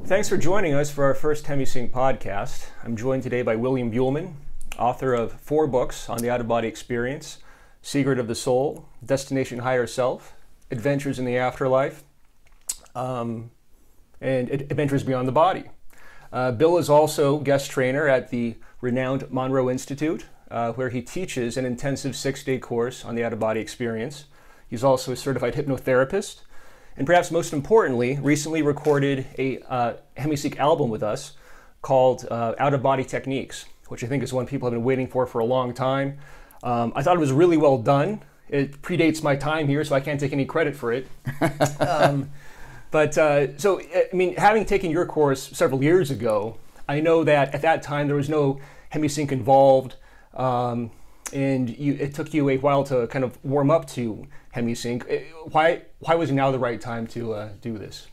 Thanks for joining us for our first Hemi-Sync podcast. I'm joined today by William Buhlman, author of 4 books on the out-of-body experience: Secret of the Soul, Destination Higher Self, Adventures in the Afterlife, and Adventures Beyond the Body. Bill is also guest trainer at the renowned Monroe Institute, where he teaches an intensive 6-day course on the out-of-body experience. He's also a certified hypnotherapist, and perhaps most importantly, recently recorded a Hemi-Sync album with us called Out-of-Body Techniques, which I think is one people have been waiting for a long time. I thought it was really well done. It predates my time here, so I can't take any credit for it. So, I mean, having taken your course several years ago, I know that at that time there was no Hemi-Sync involved, and it took you a while to kind of warm up to Hemi-Sync. Why was now the right time to do this?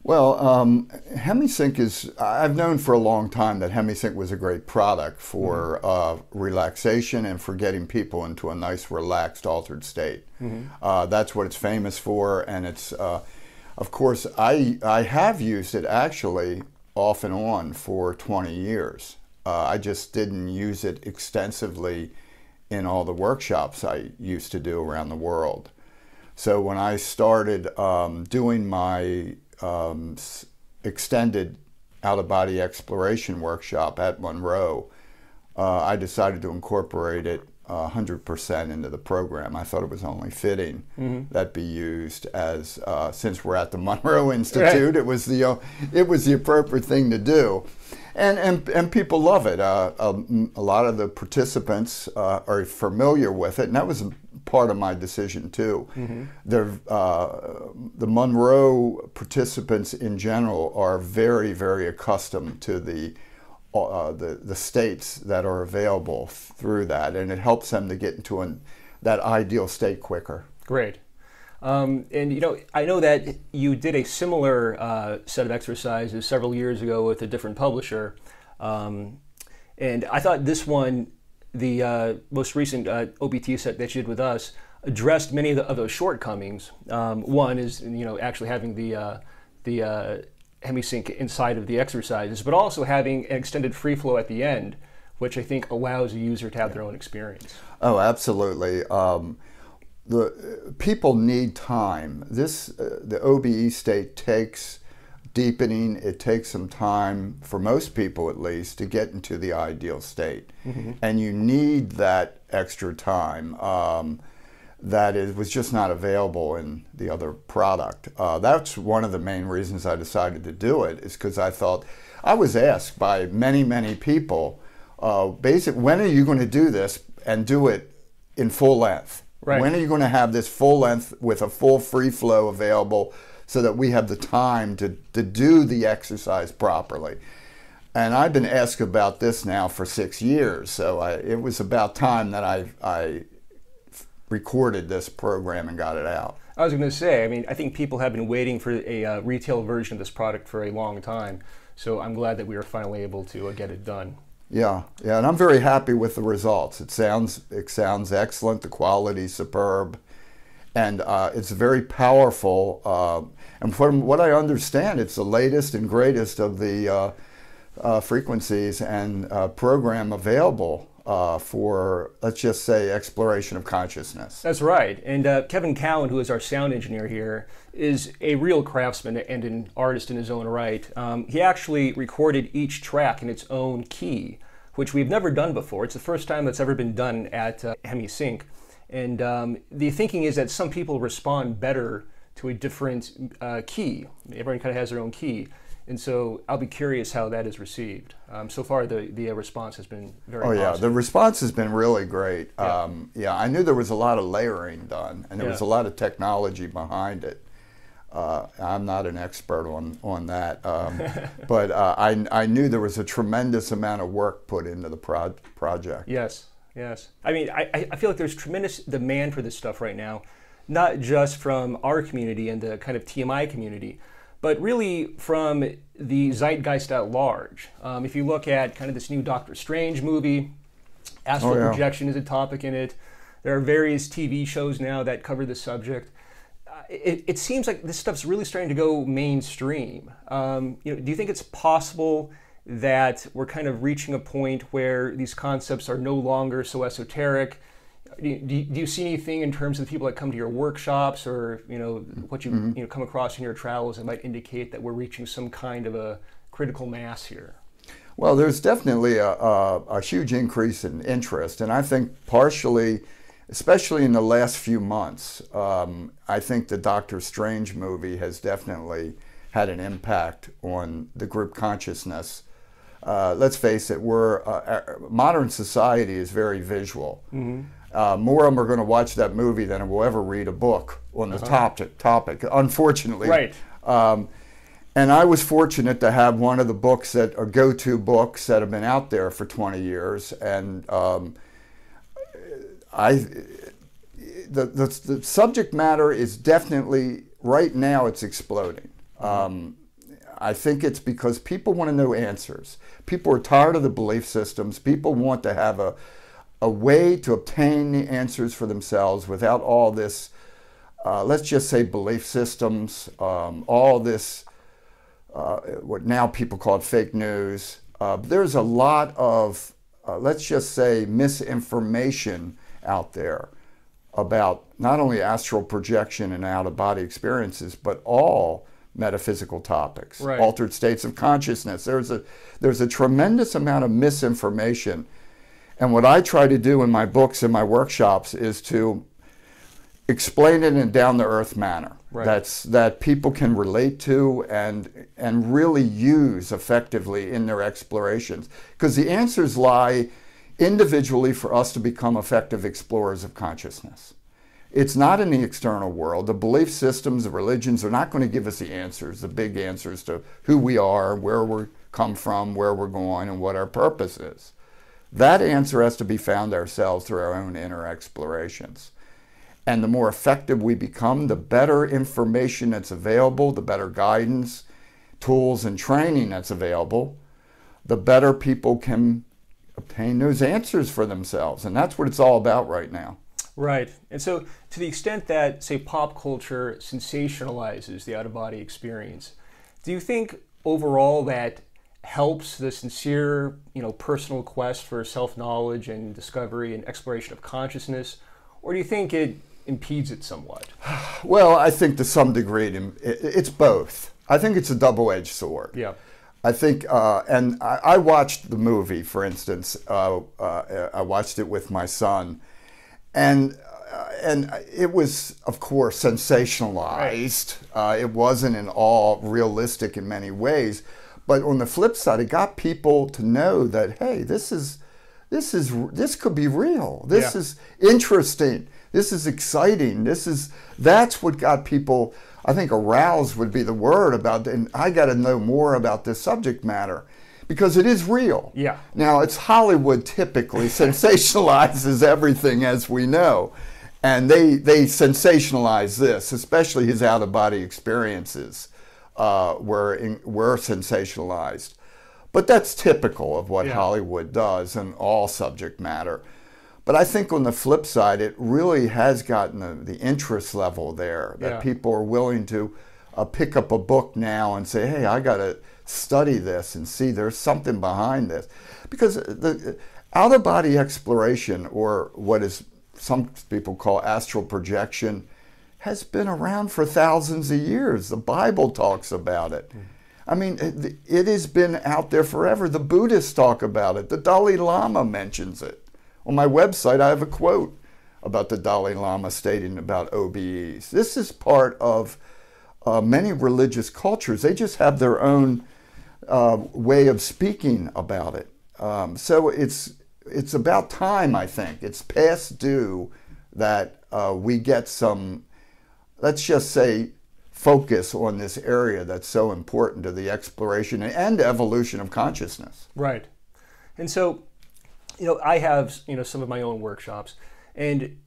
Well, Hemi-Sync I've known for a long time that Hemi-Sync was a great product for relaxation and for getting people into a nice, relaxed, altered state. That's what it's famous for, and it's, of course, I have used it actually off and on for 20 years. I just didn't use it extensively in all the workshops I used to do around the world. So when I started doing my extended out-of-body exploration workshop at Monroe, I decided to incorporate it 100% into the program. I thought it was only fitting that be used as, since we're at the Monroe Institute, right. It was the appropriate thing to do. And people love it. A lot of the participants are familiar with it, and that was part of my decision too. The Monroe participants in general are very, very accustomed to the states that are available through that, and it helps them to get into that ideal state quicker. Great. And you know, I know that you did a similar set of exercises several years ago with a different publisher, and I thought this one, the most recent OBT set that you did with us, addressed many of those shortcomings. One is, you know, actually having the Hemi-Sync inside of the exercises, but also having an extended free flow at the end, which I think allows a user to have their own experience. Oh, absolutely. The people need time. The OBE state takes deepening. It takes some time, for most people at least, to get into the ideal state. And you need that extra time that was just not available in the other product. That's one of the main reasons I decided to do it, is because I thought, I was asked by many, many people, basically, when are you going to do this and do it in full length? Right. When are you going to have this full length with a full free flow available so that we have the time to do the exercise properly? And I've been asked about this now for 6 years, so it was about time that I recorded this program and got it out. I was going to say, I mean, I think people have been waiting for a retail version of this product for a long time, so I'm glad that we were finally able to get it done. Yeah, and I'm very happy with the results. It sounds excellent. The quality's superb, and it's very powerful. And from what I understand, it's the latest and greatest of the frequencies and program available for, let's just say, exploration of consciousness. That's right. And Kevin Cowan, who is our sound engineer here, is a real craftsman and an artist in his own right. He actually recorded each track in its own key, which we've never done before. It's the first time that's ever been done at Hemi-Sync. And the thinking is that some people respond better to a different key. Everyone kind of has their own key. And so I'll be curious how that is received. So far, the response has been very positive. Yeah, the response has been really great. Yeah, I knew there was a lot of layering done, and there was a lot of technology behind it. I'm not an expert on that, but I knew there was a tremendous amount of work put into the project. Yes, yes. I mean, I feel like there's tremendous demand for this stuff right now, not just from our community and the kind of TMI community, but really from the zeitgeist at large. If you look at kind of this new Doctor Strange movie, Astral projection is a topic in it. There are various TV shows now that cover the subject. it seems like this stuff's really starting to go mainstream. Do you think it's possible that we're kind of reaching a point where these concepts are no longer so esoteric? Do you see anything in terms of the people that come to your workshops, or what you come across in your travels that might indicate that we're reaching some kind of a critical mass here? Well, there's definitely a huge increase in interest, and I think partially, especially in the last few months, I think the Doctor Strange movie has definitely had an impact on the group consciousness. Let's face it, modern society is very visual. More of them are going to watch that movie than will ever read a book on the topic, unfortunately. Right. And I was fortunate to have one of the books that are go-to books that have been out there for 20 years. And the subject matter is definitely, right now, it's exploding. I think it's because people want to know answers. People are tired of the belief systems. People want to have a way to obtain the answers for themselves without all this, let's just say, belief systems, all this, what now people call it fake news. There's a lot of, let's just say, misinformation out there about not only astral projection and out-of-body experiences, but all metaphysical topics, right. Altered states of consciousness. There's a tremendous amount of misinformation. And what I try to do in my books and my workshops is to explain it in a down-to-earth manner, right. that people can relate to and really use effectively in their explorations. Because the answers lie individually for us to become effective explorers of consciousness. It's not in the external world. The belief systems, the religions are not going to give us the answers, the big answers to who we are, where we come from, where we're going, and what our purpose is. That answer has to be found ourselves through our own inner explorations. And the more effective we become, the better information that's available, the better guidance, tools, and training that's available, the better people can obtain those answers for themselves. And that's what it's all about right now. Right. And so to the extent that, say, pop culture sensationalizes the out-of-body experience, do you think overall that helps the sincere, personal quest for self-knowledge and discovery and exploration of consciousness, or do you think it impedes it somewhat? Well, I think to some degree it's both. I think it's a double-edged sword. Yeah. I think, and I watched the movie, for instance. I watched it with my son. And it was, of course, sensationalized. Right. It wasn't at all realistic in many ways. But on the flip side, it got people to know that, hey, this could be real. This is interesting. This is exciting. That's what got people, I think, aroused would be the word about, and I got to know more about this subject matter. Because it is real. Yeah. Now, it's Hollywood typically sensationalizes everything, as we know. And they sensationalize this, especially his out-of-body experiences were sensationalized. But that's typical of what Hollywood does in all subject matter. But I think on the flip side, it really has gotten the interest level there, that people are willing to pick up a book now and say, hey, I got to study this and see there's something behind this. Because the out-of-body exploration, or what is some people call astral projection, has been around for thousands of years. The Bible talks about it. I mean, it has been out there forever. The Buddhists talk about it. The Dalai Lama mentions it. On my website, I have a quote about the Dalai Lama stating about OBEs. This is part of many religious cultures. They just have their own way of speaking about it. So it's about time, I think. It's past due that we get some, let's just say, focus on this area that's so important to the exploration and evolution of consciousness. Right. And so, I have, some of my own workshops, and,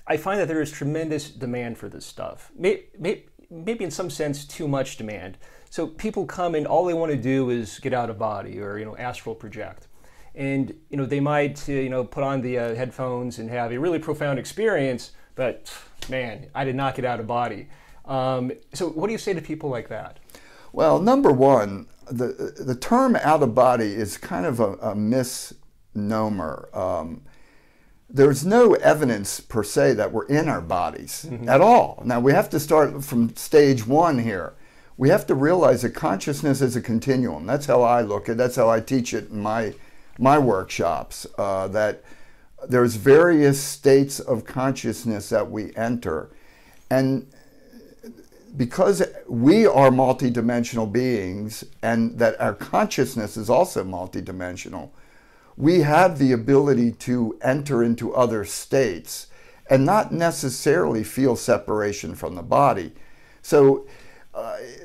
I find that there is tremendous demand for this stuff. Maybe in some sense too much demand. So people come and all they want to do is get out of body or, astral project. And, they might, put on the headphones and have a really profound experience, but man, I did not get out of body. So what do you say to people like that? Well, number one, the term out of body is kind of a misnomer. There's no evidence per se that we're in our bodies at all. Now we have to start from stage one here. We have to realize that consciousness is a continuum. That's how I look at it. That's how I teach it in my workshops, that there's various states of consciousness that we enter. And because we are multidimensional beings and that our consciousness is also multidimensional, we have the ability to enter into other states and not necessarily feel separation from the body. So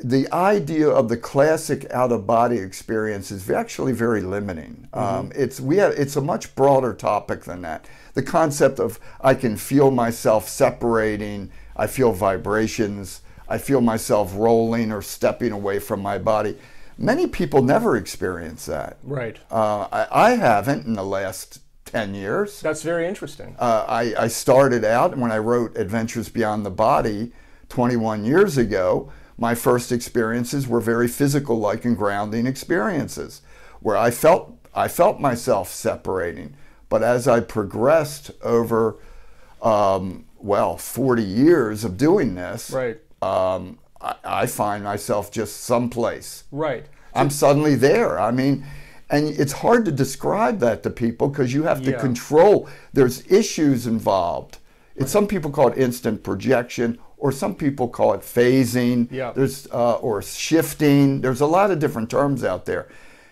the idea of the classic out-of-body experience is actually very limiting. It's a much broader topic than that. The concept of I can feel myself separating, I feel vibrations, I feel myself rolling or stepping away from my body. Many people never experience that. Right. I haven't in the last 10 years. That's very interesting. I started out when I wrote Adventures Beyond the Body 21 years ago. My first experiences were very physical-like and grounding experiences where I felt myself separating. But as I progressed over, 40 years of doing this, right. I find myself just someplace. Right. I'm suddenly there. I mean, and it's hard to describe that to people because you have to control. There's issues involved. Some people call it instant projection, or some people call it phasing. Yeah. There's or shifting. There's a lot of different terms out there.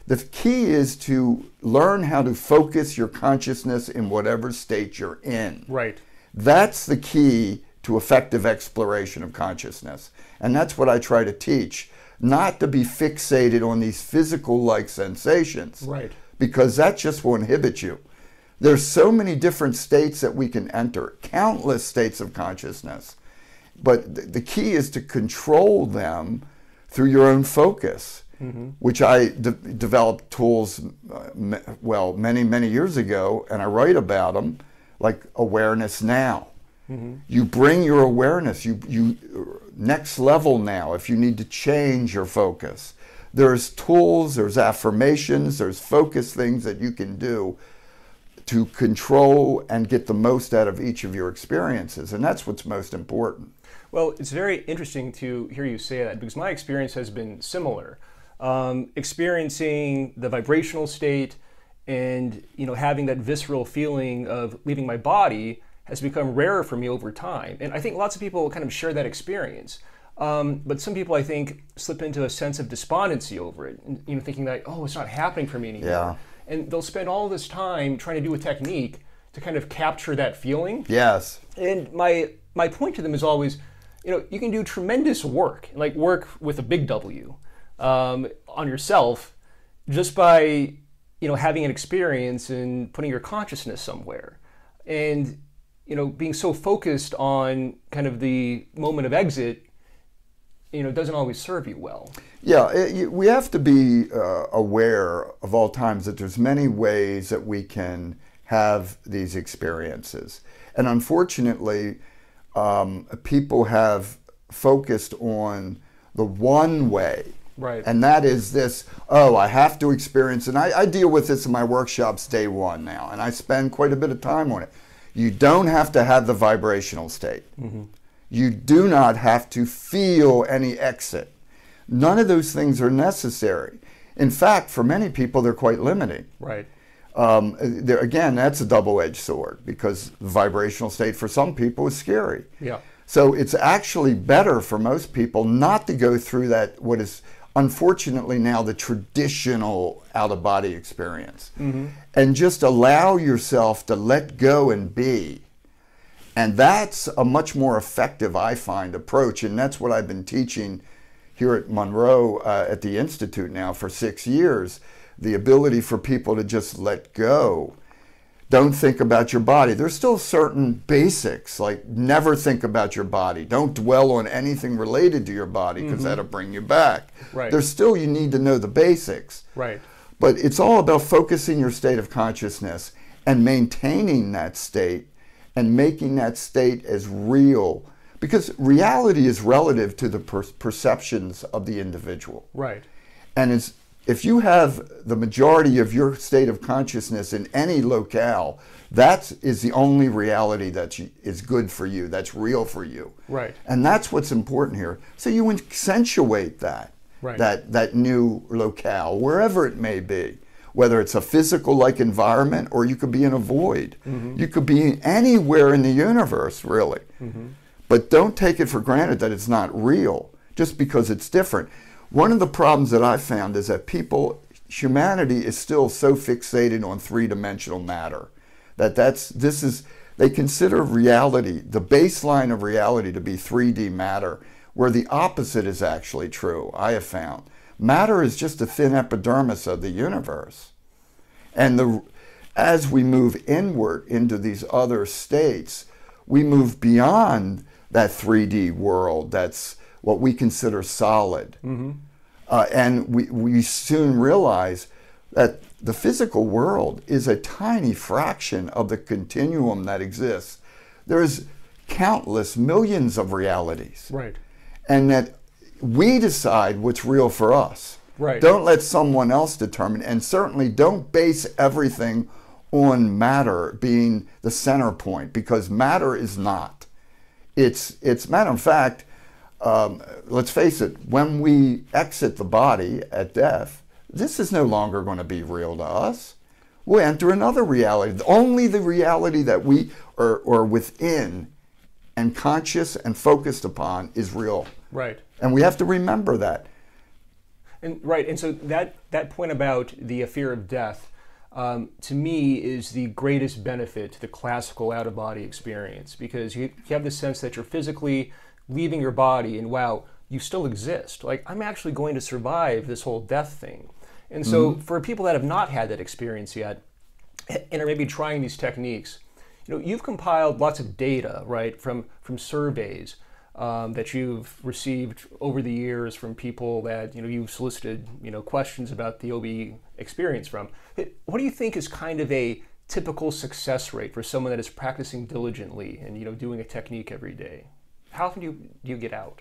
The key is to learn how to focus your consciousness in whatever state you're in. Right. That's the key to effective exploration of consciousness. And that's what I try to teach, not to be fixated on these physical-like sensations, right? Because that just will inhibit you. There's so many different states that we can enter, countless states of consciousness. But the key is to control them through your own focus, which I developed tools, many, many years ago, and I write about them, like awareness now. You bring your awareness, you next level now if you need to change your focus. There's tools, there's affirmations, there's focus things that you can do to control and get the most out of each of your experiences, and that's what's most important. Well, it's very interesting to hear you say that because my experience has been similar. Experiencing the vibrational state and having that visceral feeling of leaving my body has become rarer for me over time. And I think lots of people kind of share that experience. But some people, I think, slip into a sense of despondency over it, and, thinking that, oh, it's not happening for me anymore. Yeah. And they'll spend all this time trying to do a technique to kind of capture that feeling. Yes. And my point to them is always, you can do tremendous work, like work with a big W, on yourself just by, having an experience and putting your consciousness somewhere. And being so focused on kind of the moment of exit, doesn't always serve you well. Yeah, we have to be aware of all times that there's many ways that we can have these experiences. And unfortunately, people have focused on the one way. Right. And that is this, I have to experience, and I deal with this in my workshops day one now, and I spend quite a bit of time on it. You don't have to have the vibrational state. You do not have to feel any exit. None of those things are necessary. In fact, for many people, they're quite limiting. Right. Again, that's a double-edged sword because the vibrational state for some people is scary. Yeah. So it's actually better for most people not to go through that, what is unfortunately now the traditional out-of-body experience. And just allow yourself to let go and be. And that's a much more effective, I find, approach. And that's what I've been teaching here at Monroe at the Institute now for 6 years. The ability for people to just let go. Don't think about your body. There's still certain basics, like never think about your body. Don't dwell on anything related to your body because that'll bring you back. Right. There's still, you need to know the basics. Right. But it's all about focusing your state of consciousness and maintaining that state and making that state as real. Because reality is relative to the perceptions of the individual. Right. And if you have the majority of your state of consciousness in any locale, that is the only reality that is good for you, that's real for you. Right. And that's what's important here. So you accentuate that, right. that new locale, wherever it may be. Whether it's a physical-like environment, or you could be in a void. Mm-hmm. You could be anywhere in the universe, really. Mm-hmm. But don't take it for granted that it's not real, just because it's different. One of the problems that I found is that humanity is still so fixated on three-dimensional matter, they consider reality, the baseline of reality, to be 3D matter, where the opposite is actually true, I have found. Matter is just a thin epidermis of the universe. And as we move inward into these other states, we move beyond that 3D world that's what we consider solid. Mm-hmm. And we soon realize that the physical world is a tiny fraction of the continuum that exists. There's countless millions of realities. Right. And that we decide what's real for us. Right. Don't let someone else determine, and certainly don't base everything on matter being the center point, because matter is not. It's matter. In fact, let's face it, when we exit the body at death, this is no longer going to be real to us. We'll enter another reality. Only the reality that we are within and conscious and focused upon is real. Right. And we have to remember that. And right, and so that point about the fear of death, to me, is the greatest benefit to the classical out-of-body experience, because you have the sense that you're physically leaving your body, and wow, you still exist. Like, I'm actually going to survive this whole death thing. And so for people that have not had that experience yet, and are maybe trying these techniques, you've compiled lots of data, right, from surveys that you've received over the years from people that you've solicited questions about the OBE experience from. What do you think is kind of a typical success rate for someone that is practicing diligently and doing a technique every day? How often do you get out?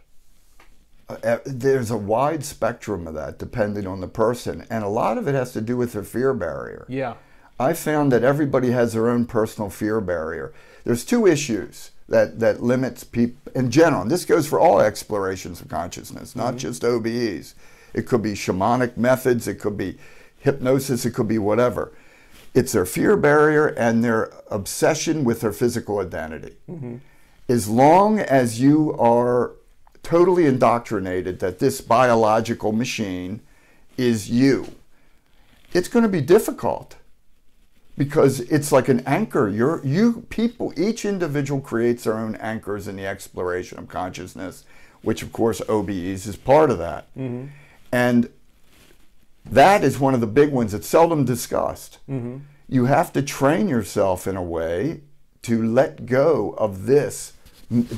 There's a wide spectrum of that depending on the person, and a lot of it has to do with their fear barrier. Yeah. I found that everybody has their own personal fear barrier. There's two issues that limits people in general, and this goes for all explorations of consciousness, not just OBEs. It could be shamanic methods, it could be hypnosis, it could be whatever. It's their fear barrier and their obsession with their physical identity. Mm-hmm. As long as you are totally indoctrinated that this biological machine is you, it's going to be difficult. Because it's like an anchor. Each individual creates their own anchors in the exploration of consciousness, which of course OBEs is part of that. Mm-hmm. And that is one of the big ones that's seldom discussed. Mm-hmm. You have to train yourself in a way to let go of this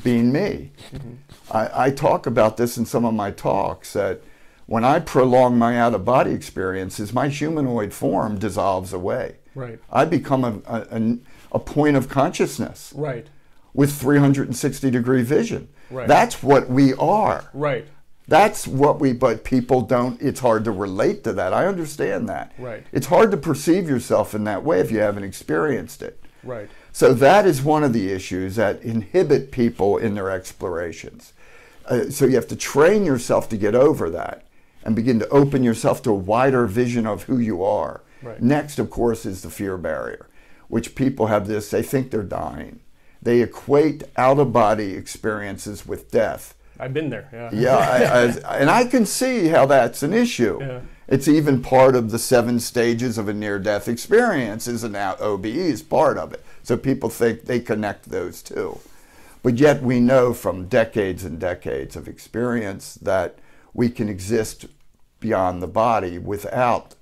being me. Mm-hmm. I talk about this in some of my talks, that when I prolong my out-of-body experiences, my humanoid form dissolves away. Right. I become a point of consciousness. Right. With 360-degree vision. Right. That's what we are. Right. That's what but people don't, it's hard to relate to that. I understand that. Right. It's hard to perceive yourself in that way if you haven't experienced it. Right. So that is one of the issues that inhibit people in their explorations. So you have to train yourself to get over that and begin to open yourself to a wider vision of who you are. Right. Next, of course, is the fear barrier, which people have this, they think they're dying. They equate out-of-body experiences with death. I've been there, yeah. Yeah, and I can see how that's an issue. Yeah. It's even part of the 7 stages of a near-death experience, is now OBE is part of it. So people think they connect those two. But yet we know from decades and decades of experience that we can exist beyond the body without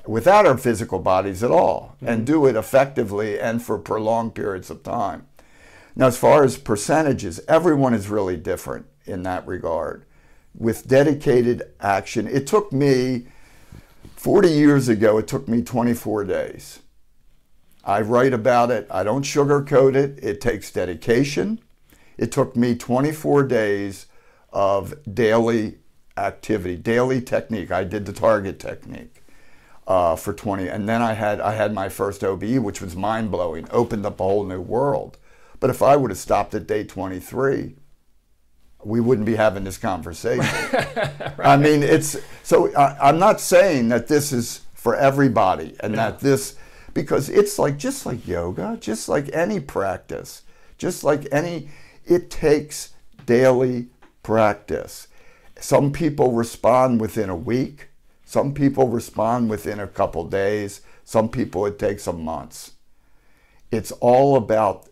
without our physical bodies at all, and do it effectively and for prolonged periods of time. Now, as far as percentages, everyone is really different in that regard. With dedicated action, it took me, 40 years ago, it took me 24 days. I write about it. I don't sugarcoat it. It takes dedication. It took me 24 days of daily activity, daily technique. I did the target technique for 20, and then I had my first OBE, which was mind-blowing, opened up a whole new world. But if I would have stopped at day 23, we wouldn't be having this conversation. Right. I mean, I'm not saying that this is for everybody, and that this, because it's like, just like yoga, just like any practice, just like any, it takes daily practice. Some people respond within a week. Some people respond within a couple days. Some people, it takes them months. It's all about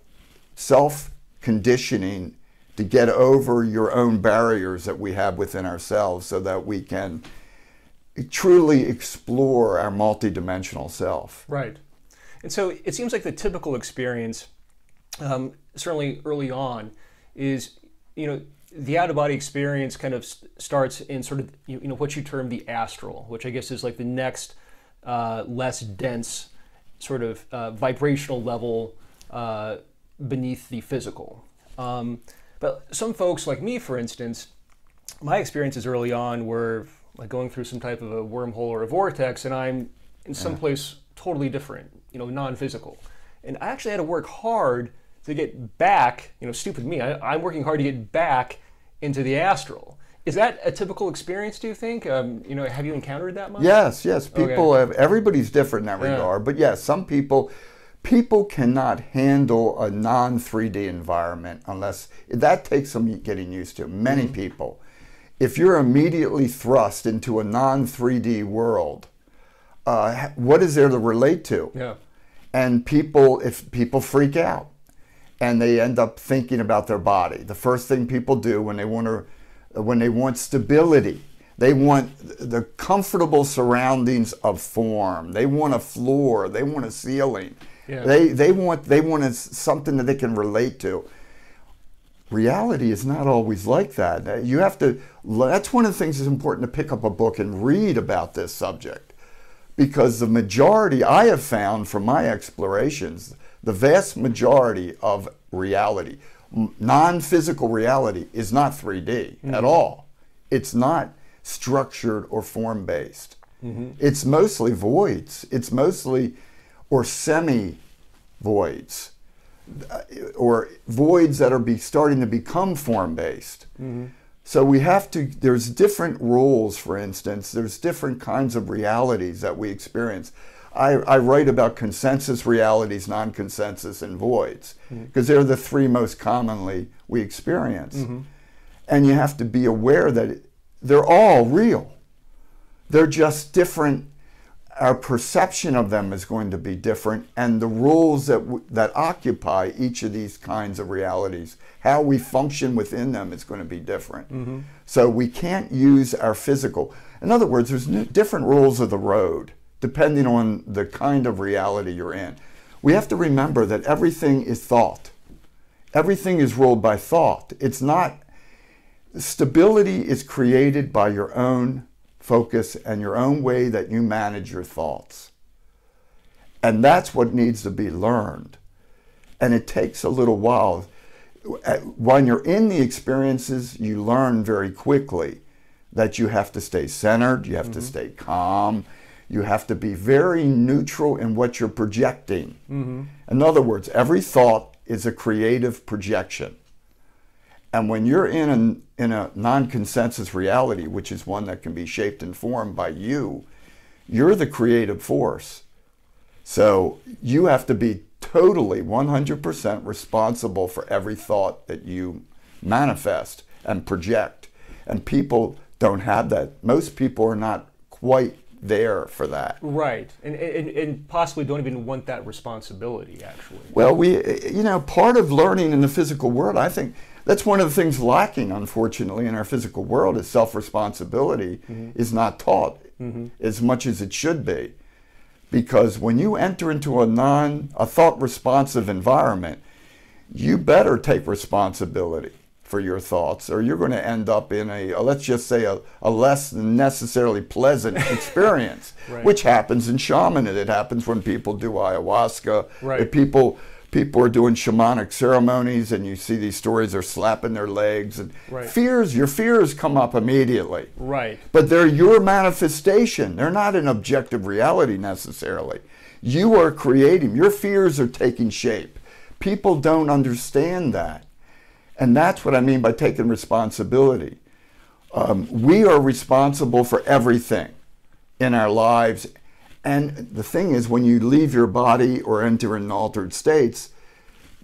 self-conditioning to get over your own barriers that we have within ourselves so that we can truly explore our multidimensional self. Right. And so it seems like the typical experience, certainly early on, is, the out-of-body experience kind of starts in sort of, what you term the astral, which I guess is like the next less dense sort of vibrational level beneath the physical. But some folks like me, for instance, my experiences early on were like going through some type of a wormhole or a vortex, and I'm in some place totally different, non-physical. And I actually had to work hard to get back, stupid me, I'm working hard to get back into the astral. Is that a typical experience, do you think? Have you encountered that much? Yes. People have, everybody's different in that regard. But yes, some people cannot handle a non-3D environment unless, that takes some getting used to. Many people. If you're immediately thrust into a non-3D world, what is there to relate to? Yeah. And if people freak out and they end up thinking about their body. The first thing people do when they want stability, they want the comfortable surroundings of form. They want a floor. They want a ceiling. Yeah. They want something that they can relate to. Reality is not always like that. You have to. That's one of the things that's important to pick up a book and read about this subject, because the majority I have found from my explorations, the vast majority of reality, non-physical reality, is not 3D at all. It's not structured or form-based. It's mostly voids. It's mostly, or semi-voids, or voids that are starting to become form-based. So we have to, there's different rules, for instance, there's different kinds of realities that we experience. I write about consensus realities, non-consensus, and voids, because they're the three most commonly we experience. And you have to be aware that they're all real. They're just different. Our perception of them is going to be different, and the rules that occupy each of these kinds of realities, how we function within them, is going to be different. So we can't use our physical. In other words, there's different rules of the road depending on the kind of reality you're in. We have to remember that everything is thought. Everything is ruled by thought. It's not, stability is created by your own focus and your own way that you manage your thoughts. And that's what needs to be learned. And it takes a little while. When you're in the experiences, you learn very quickly that you have to stay centered, you have to stay calm, you have to be very neutral in what you're projecting. In other words, every thought is a creative projection. And when you're in a non-consensus reality, which is one that can be shaped and formed by you, you're the creative force. So you have to be totally 100% responsible for every thought that you manifest and project. And people don't have that. Most people are not quite there for that. Right. And possibly don't even want that responsibility, actually. Well, part of learning in the physical world, I think, that's one of the things lacking, unfortunately, in our physical world, is self-responsibility is not taught as much as it should be. Because when you enter into a thought-responsive environment, you better take responsibility for your thoughts, or you're going to end up in let's just say, a less than necessarily pleasant experience, right. which happens in shamanism. It happens when people do ayahuasca. Right. If people are doing shamanic ceremonies, and you see these stories, they're slapping their legs, and right. your fears come up immediately. Right. But they're your manifestation. They're not an objective reality necessarily. You are creating. Your fears are taking shape. People don't understand that. And that's what I mean by taking responsibility. We are responsible for everything in our lives. And the thing is, when you leave your body or enter in altered states,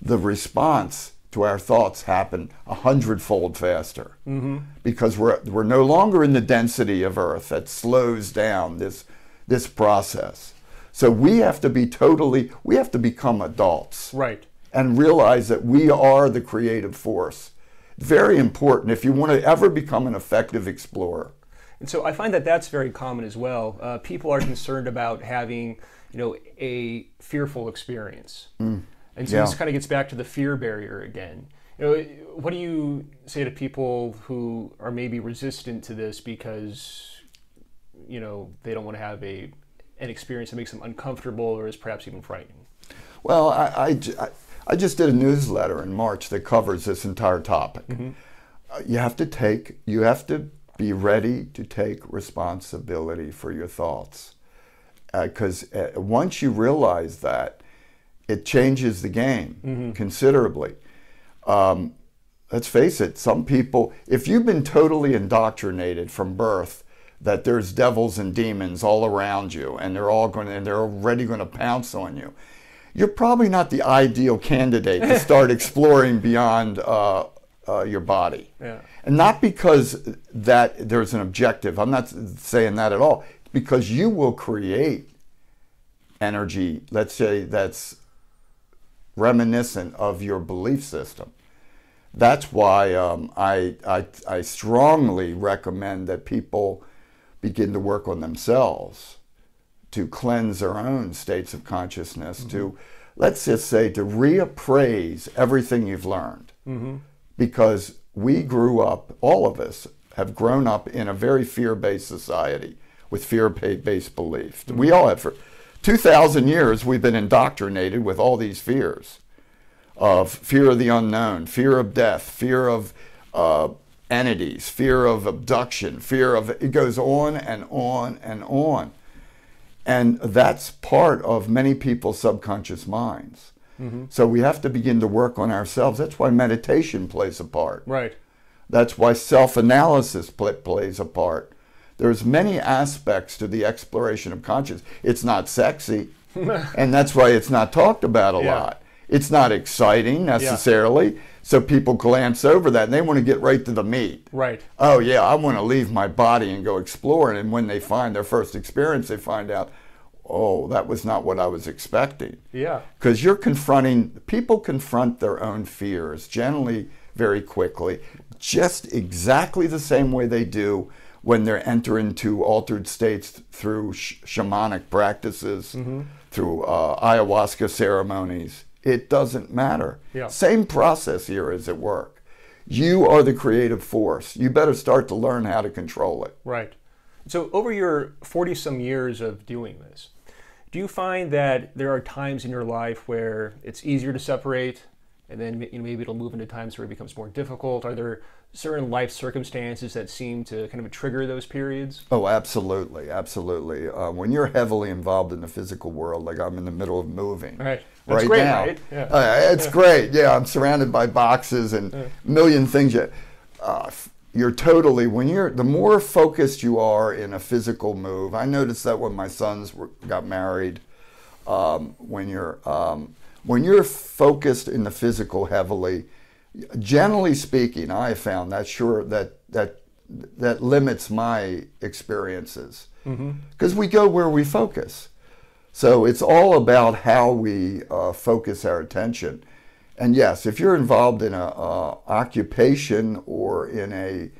the response to our thoughts happen 100-fold faster. Mm-hmm. Because we're no longer in the density of Earth that slows down this process. So we have to become adults. Right. And realize that we are the creative force. Very important if you want to ever become an effective explorer. And so I find that that's very common as well. People are concerned about having, a fearful experience. And so this kind of gets back to the fear barrier again. What do you say to people who are maybe resistant to this because, they don't want to have an experience that makes them uncomfortable or is perhaps even frightening? Well, I just did a newsletter in March that covers this entire topic. Mm-hmm. You have to be ready to take responsibility for your thoughts. Because once you realize that, it changes the game considerably. Let's face it, some people, if you've been totally indoctrinated from birth that there's devils and demons all around you and they're already going to pounce on you, you're probably not the ideal candidate to start exploring beyond your body. Yeah. And not because that there's an objective. I'm not saying that at all. Because you will create energy, let's say, that's reminiscent of your belief system. That's why I strongly recommend that people begin to work on themselves, to cleanse their own states of consciousness, to, let's just say, to reappraise everything you've learned. Because we grew up, all of us have grown up in a very fear-based society with fear-based belief. We all have. For 2,000 years, we've been indoctrinated with all these fears of fear of the unknown, fear of death, fear of entities, fear of abduction, it goes on and on and on. And that's part of many people's subconscious minds. So we have to begin to work on ourselves. That's why meditation plays a part. Right. That's why self-analysis plays a part. There's many aspects to the exploration of consciousness. It's not sexy, and that's why it's not talked about a lot. It's not exciting necessarily, so people glance over that and they want to get right to the meat. Right. Oh yeah, I want to leave my body and go explore. And when they find their first experience, they find out, oh, that was not what I was expecting. Yeah. Because people confront their own fears generally very quickly, just exactly the same way they do when they enter into altered states through shamanic practices, through ayahuasca ceremonies. It doesn't matter. Yeah. Same process here is at work. You are the creative force. You better start to learn how to control it. Right. So over your 40-some years of doing this, do you find that there are times in your life where it's easier to separate, and then maybe it'll move into times where it becomes more difficult? Are there certain life circumstances that seem to kind of trigger those periods? Oh, absolutely, absolutely. When you're heavily involved in the physical world, like I'm in the middle of moving right great, now, right? Yeah. It's great. Yeah, I'm surrounded by boxes and a million things. You're totally, the more focused you are in a physical move. I noticed that when my sons got married, when you're focused in the physical heavily, generally speaking, I have found that limits my experiences, because we go where we focus. So it's all about how we focus our attention. And yes, if you're involved in a occupation or in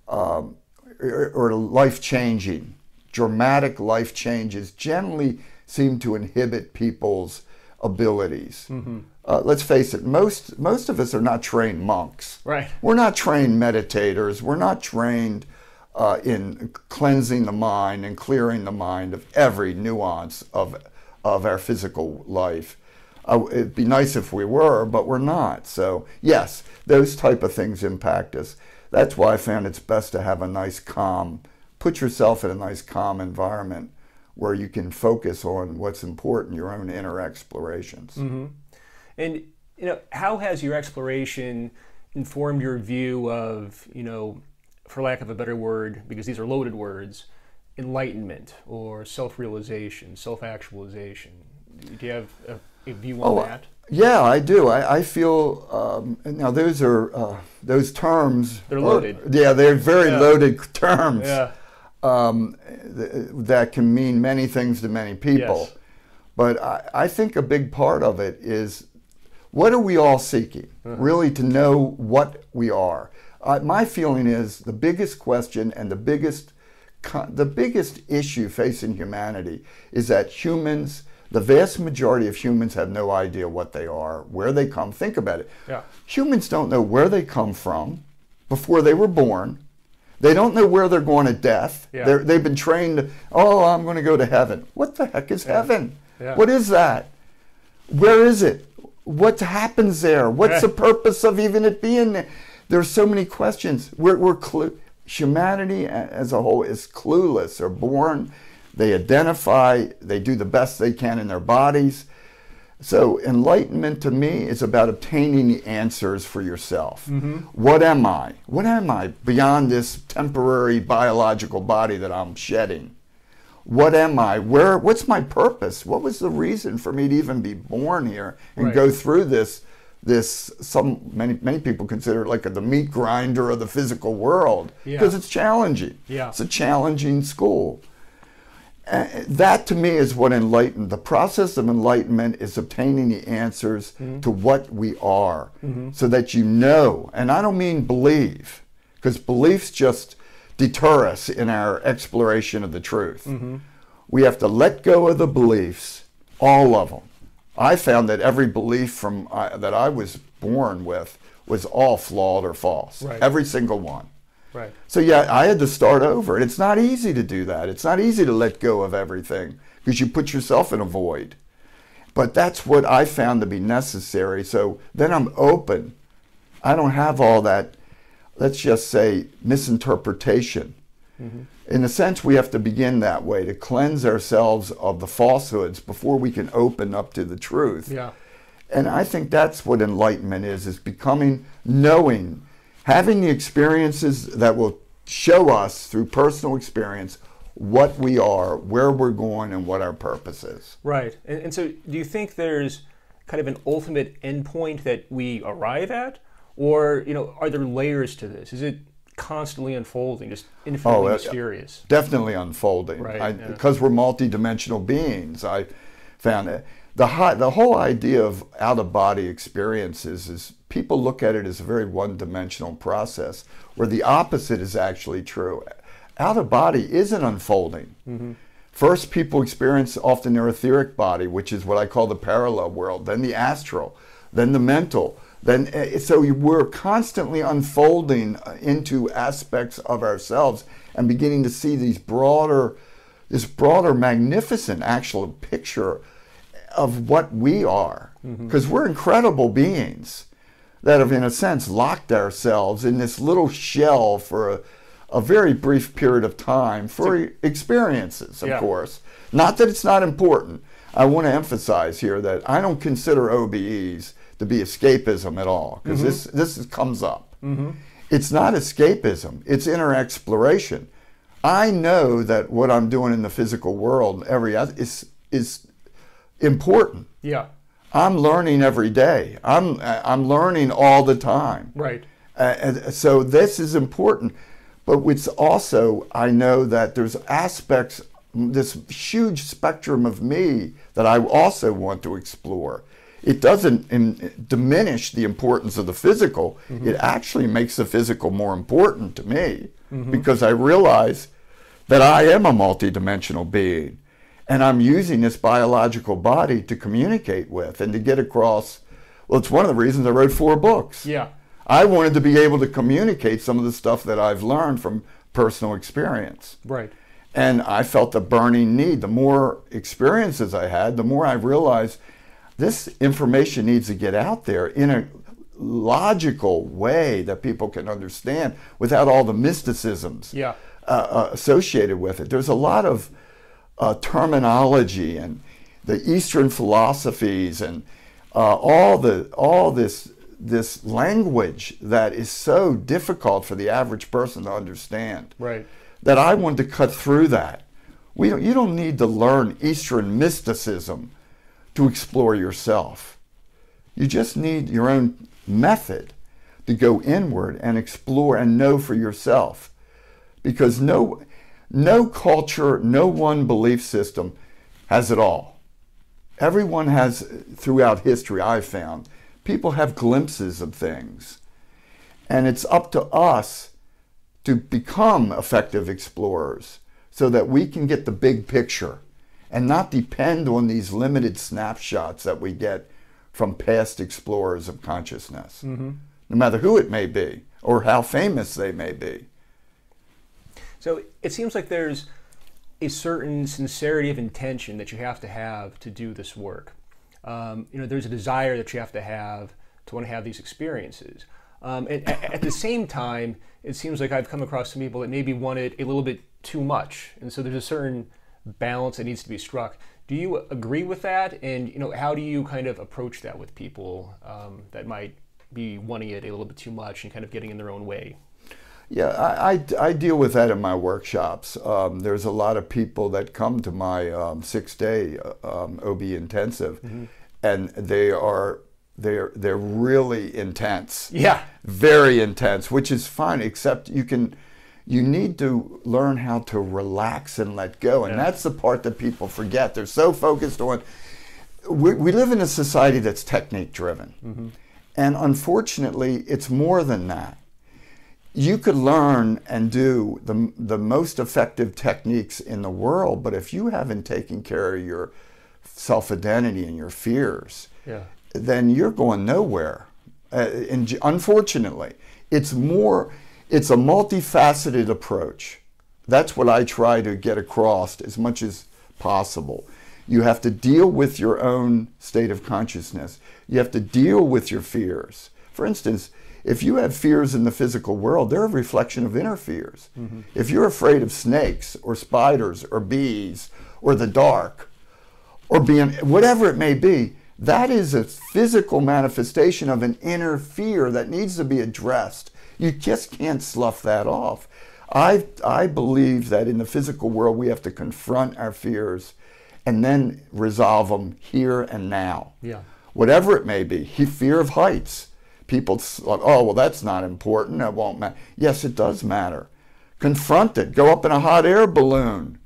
or life-changing, dramatic life changes generally seem to inhibit people's abilities. Let's face it, most of us are not trained monks. Right. We're not trained meditators. We're not trained in cleansing the mind and clearing the mind of every nuance of our physical life. It'd be nice if we were, but we're not. So yes, those type of things impact us. That's why I found it's best to have a nice calm, put yourself in a nice calm environment where you can focus on what's important, your own inner explorations. And how has your exploration informed your view of, for lack of a better word, because these are loaded words, enlightenment or self-realization, self-actualization? Do you have a view on that? Yeah, I do. I feel now those terms. They're loaded. They're very loaded terms. Yeah. That can mean many things to many people. Yes. But I think a big part of it is, what are we all seeking? Really, to know what we are. My feeling is the biggest question and the biggest issue facing humanity is that humans, the vast majority of humans, have no idea what they are, where they come. Think about it. Yeah. Humans don't know where they come from before they were born. They don't know where they're going at death. Yeah. They've been trained, I'm going to go to heaven. What the heck is heaven? Yeah. What is that? Where is it? What happens there? What's the purpose of even it being there? There's so many questions. Humanity as a whole is clueless. They're born, they identify, they do the best they can in their bodies. So enlightenment to me is about obtaining the answers for yourself. What am I? What am I beyond this temporary biological body that I'm shedding? What am I? What's my purpose? What was the reason for me to even be born here and go through this? Many people consider it like the meat grinder of the physical world, because it's challenging. Yeah. It's a challenging school. That to me is what the process of enlightenment is obtaining the answers to what we are, so that and I don't mean believe, because beliefs just deter us in our exploration of the truth. We have to let go of the beliefs, all of them. I found that every belief that I was born with was all flawed or false. Every single one. Right. So I had to start over, and it's not easy to do that. It's not easy to let go of everything, because you put yourself in a void. But that's what I found to be necessary. So then I'm open. I don't have all that, let's just say, misinterpretation. In a sense, we have to begin that way, to cleanse ourselves of the falsehoods before we can open up to the truth. Yeah. And I think that's what enlightenment is becoming, knowing, having the experiences that will show us through personal experience what we are, where we're going, and what our purpose is. Right. And so do you think there's kind of an ultimate endpoint that we arrive at? Or, are there layers to this? Is it constantly unfolding, just infinitely mysterious? Definitely unfolding. Right. Because we're multidimensional beings, I found it. The whole idea of out-of-body experiences is, people look at it as a very one-dimensional process, where the opposite is actually true. Out-of-body isn't unfolding. First, people experience often their etheric body, which is what I call the parallel world, then the astral, then the mental. So we're constantly unfolding into aspects of ourselves and beginning to see this broader, magnificent actual picture of what we are. Because we're incredible beings that have, in a sense, locked ourselves in this little shell for a very brief period of time for experiences, of course. Not that it's not important. I want to emphasize here that I don't consider OBEs to be escapism at all, because this comes up. It's not escapism, it's inner exploration. I know that what I'm doing in the physical world is important. Yeah. I'm learning every day. I'm learning all the time. Right. So this is important. But it's also, I know that there's aspects, this huge spectrum of me that I also want to explore. It doesn't diminish the importance of the physical. It actually makes the physical more important to me, because I realize that I am a multidimensional being. And I'm using this biological body to communicate with and to get across. Well, it's one of the reasons I wrote 4 books. Yeah. I wanted to be able to communicate some of the stuff that I've learned from personal experience. Right. And I felt the burning need. The more experiences I had, the more I realized this information needs to get out there in a logical way that people can understand without all the mysticisms associated with it. There's a lot of terminology and the Eastern philosophies and all this language that is so difficult for the average person to understand. Right. That I wanted to cut through that. You don't need to learn Eastern mysticism to explore yourself. You just need your own method to go inward and explore and know for yourself. Because no culture, no one belief system has it all. Everyone has, throughout history, I've found, people have glimpses of things. And it's up to us to become effective explorers so that we can get the big picture and not depend on these limited snapshots that we get from past explorers of consciousness, no matter who it may be or how famous they may be. So it seems like there's a certain sincerity of intention that you have to do this work. There's a desire that you have to want to have these experiences. And at the same time, it seems like I've come across some people that maybe want it a little bit too much. And so there's a certain balance that needs to be struck. Do you agree with that? And how do you kind of approach that with people that might be wanting it a little bit tee much and kind of getting in their own way? Yeah, I deal with that in my workshops. There's a lot of people that come to my 6-day OB intensive, and they're really intense. Yeah, very intense, which is fine. Except you need to learn how to relax and let go, and that's the part that people forget. They're so focused on. We live in a society that's technique driven, and unfortunately, it's more than that. You could learn and do the most effective techniques in the world, but if you haven't taken care of your self-identity and your fears, then you're going nowhere. And unfortunately, it's a multifaceted approach. That's what I try to get across as much as possible. You have to deal with your own state of consciousness. You have to deal with your fears. For instance, if you have fears in the physical world, they're a reflection of inner fears. If you're afraid of snakes or spiders or bees or the dark or being whatever it may be, that is a physical manifestation of an inner fear that needs to be addressed. You just can't slough that off. I believe that in the physical world we have to confront our fears and then resolve them here and now. Whatever it may be, fear of heights. People like, oh, well, that's not important. That won't matter. Yes, it does matter. Confront it. Go up in a hot air balloon.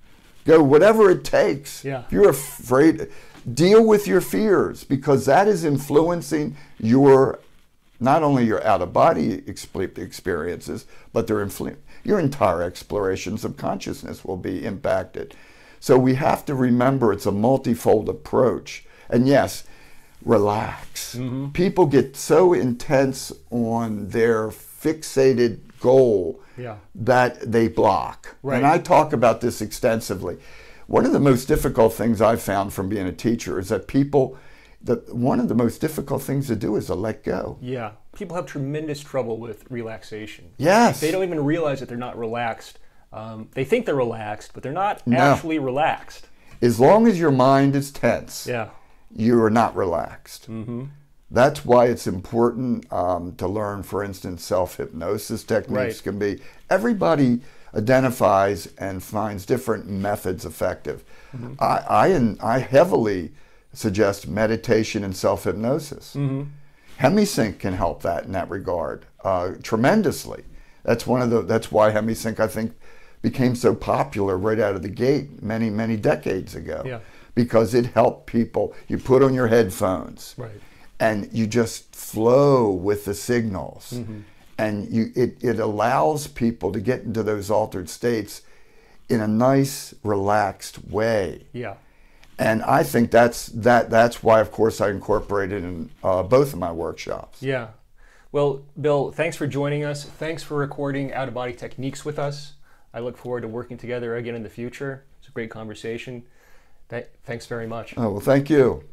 Go whatever it takes. If you're afraid, deal with your fears, because that is influencing not only your out-of-body experiences, but your entire explorations of consciousness will be impacted. So we have to remember it's a multifold approach. And yes, relax. People get so intense on their fixated goal that they block. And I talk about this extensively. One of the most difficult things I've found from being a teacher is that one of the most difficult things to do is to let go. People have tremendous trouble with relaxation. They don't even realize that they're not relaxed. They think they're relaxed, but they're not actually relaxed. As long as your mind is tense, you are not relaxed. That's why it's important to learn, for instance, self-hypnosis techniques can be. Everybody identifies and finds different methods effective. I heavily suggest meditation and self-hypnosis. Hemi-Sync can help that in that regard tremendously. That's why Hemi-Sync, I think, became so popular right out of the gate many decades ago. Because it helped people. You put on your headphones, and you just flow with the signals, and it allows people to get into those altered states in a nice, relaxed way. And I think that's why, of course, I incorporated in both of my workshops. Yeah. Well, Bill, thanks for joining us. Thanks for recording out-of-body techniques with us. I look forward to working together again in the future. It's a great conversation. Thanks very much. Oh, well, thank you.